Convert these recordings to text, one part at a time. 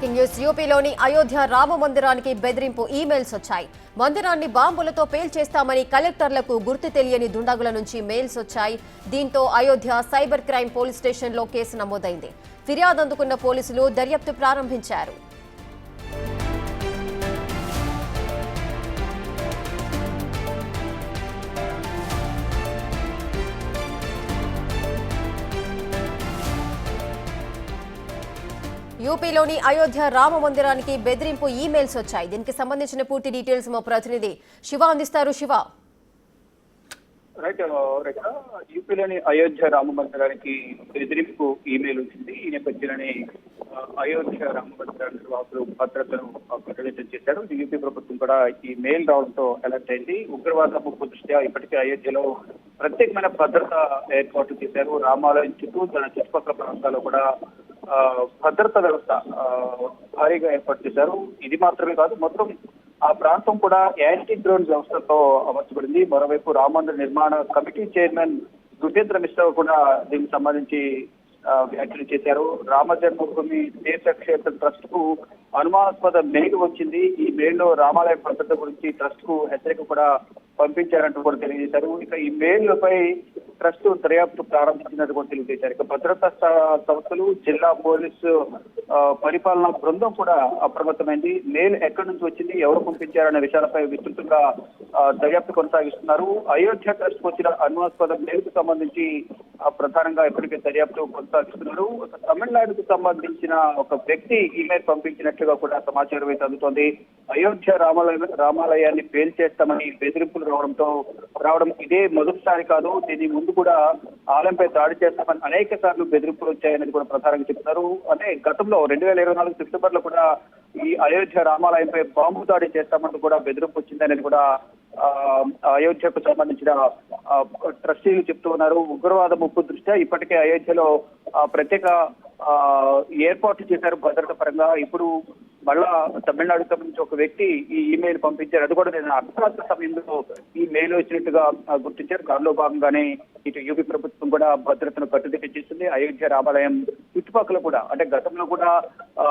Breaking news యూపీలోని అయోధ్య రామ మందిరానికి బెదిరింపు ఈమెయిల్స్ వచ్చాయి. మందిరాన్ని బాంబులతో పేల్చేస్తామని కలెక్టర్లకు గుర్తు తెలియని దుండగుల నుంచి మెయిల్స్ వచ్చాయి. దీంతో అయోధ్య సైబర్ క్రైమ్ పోలీస్ స్టేషన్లో కేసు నమోదైంది. ఫిర్యాదు అందుకున్న పోలీసులు దర్యాప్తు ప్రారంభించారు. యూపీలోని అయోధ్య రామ మందిరానికి బెదిరింపు ఈమెయిల్స్ వచ్చాయి. దీనికి సంబంధించిన పూర్తి డీటెయిల్స్ మా ప్రతినిధి శివ అందిస్తారు. శివ, యూపీలోని అయోధ్య రామ మందిరానికి బెదిరింపు ఈమెయిల్ వచ్చింది. ఈ నేపథ్యంలోనే అయోధ్య రామ మందిర నిర్వాహకులు భద్రతను కట్టుదిట్టం చేశారు. యూపీ ప్రభుత్వం కూడా ఈ మెయిల్ రావడంతో అలర్ట్ అయింది. ఉగ్రవాద ముప్పు దృష్ట్యా ఇప్పటికే అయోధ్యలో ప్రత్యేకమైన భద్రత ఏర్పాట్లు చేశారు. రామాలయం చుట్టూ తన చుట్టుపక్కల ప్రాంతాల్లో కూడా భద్రతా వ్యవస్థ భారీగా ఏర్పాటు చేశారు. ఇది మాత్రమే కాదు, మొత్తం ఆ ప్రాంతం కూడా యాంటీ డ్రోన్ వ్యవస్థతో అమర్చబడింది. మరోవైపు రామ మందిర నిర్మాణ కమిటీ చైర్మన్ దుతేంద్ర మిశ్రా కూడా దీనికి సంబంధించి వ్యాఖ్యలు చేశారు. రామ జన్మభూమి తీర్థక్షేత్ర ట్రస్ట్ కు అనుమానాస్పద మెయిల్ వచ్చింది. ఈ మెయిల్ లో రామాలయ భద్రత గురించి ట్రస్ట్ కు హెచ్చరిక కూడా పంపించారంటూ కూడా తెలియజేశారు. ఇక ఈ మెయిల్ పై ట్రస్ట్ దర్యాప్తు ప్రారంభించినట్టు కూడా తెలియజేశారు. ఇక భద్రతా సంస్థలు, జిల్లా పోలీసు పరిపాలనా బృందం కూడా అప్రమత్తమైంది. మెయిల్ ఎక్కడి నుంచి వచ్చింది, ఎవరు పంపించారనే విషయాలపై విస్తృతంగా దర్యాప్తు కొనసాగిస్తున్నారు. అయోధ్య ట్రస్ట్ కు వచ్చిన అనుమానాస్పద మెయిల్ కు సంబంధించి ప్రధానంగా ఇప్పటికే దర్యాప్తు కొనసాగిస్తున్నారు. తమిళనాడుకు సంబంధించిన ఒక వ్యక్తి ఈమెయిల్ పంపించినట్లుగా కూడా సమాచారం అయితే అందుతోంది. అయోధ్య రామాలయాన్ని పేల్చేస్తామని బెదిరింపులు రావడం ఇదే మొదటిసారి కాదు. దీని ముందు కూడా ఆలయంపై దాడి చేస్తామని అనేక సార్లు బెదిరింపులు వచ్చాయని కూడా ప్రధానంగా చెప్తున్నారు. అంటే గతంలో 2024 సెప్టెంబర్ లో కూడా ఈ అయోధ్య రామాలయంపై బాంబు దాడి చేస్తామంటూ కూడా బెదిరింపు వచ్చిందనేది కూడా అయోధ్యకు సంబంధించిన ట్రస్టీలు చెప్తూ ఉన్నారు. ఉగ్రవాద ముప్పు దృష్ట్యా ఇప్పటికే అయోధ్యలో ప్రత్యేక ఏర్పాట్లు చేశారు భద్రత పరంగా. ఇప్పుడు మళ్ళా తమిళనాడుకు సంబంధించి ఒక వ్యక్తి ఈ ఈమెయిల్ పంపించారు. అది కూడా నేను అర్ధరాత్రి సమయంలో ఈ మెయిల్ వచ్చినట్టుగా గుర్తించారు. దానిలో భాగంగానే ఇటు యూపీ ప్రభుత్వం కూడా భద్రతను కట్టుదిట్టం చేస్తుంది. అయోధ్య రామాలయం చుట్టుపక్కల కూడా, అంటే గతంలో కూడా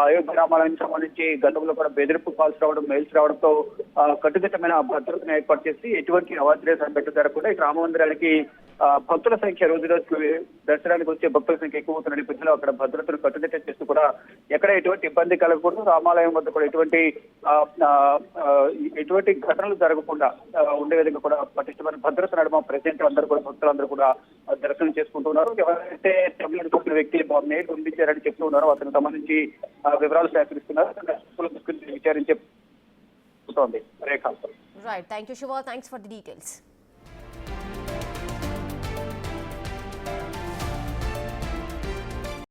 అయోధ్య రామాలయం సంబంధించి గతంలో కూడా బెదిరింపు కాల్స్ రావడం, మెయిల్స్ రావడంతో కట్టుదిట్టమైన భద్రతను ఏర్పాటు చేసి ఎటువంటి అవాంఛనీయ పెట్టకుండా ఈ రామ మందిరానికి భక్తుల సంఖ్య రోజు దర్శనానికి వచ్చే భక్తుల సంఖ్య ఎక్కువ అవుతున్న నేపథ్యంలో అక్కడ భద్రతను కట్టుదిట్టం చేస్తూ కూడా ఎక్కడ ఎటువంటి ఇబ్బంది కలగకూడదు, రామాలయం వద్ద కూడా ఎటువంటి ఘటనలు జరగకుండా ఉండే విధంగా కూడా పటిష్టమైన భద్రత నడుమ ప్రెసిడెంట్ అందరూ కూడా భక్తులందరూ కూడా దర్శనం చేసుకుంటున్నారు. ఎవరైతే తమిళనాడు వ్యక్తి మెయిల్ పంపించారని చెప్తూ ఉన్నారో అతనికి సంబంధించి వివరాలు సేకరిస్తున్నారు. విచారించే రేఖ. Right, thank you Shiva, thanks for the details.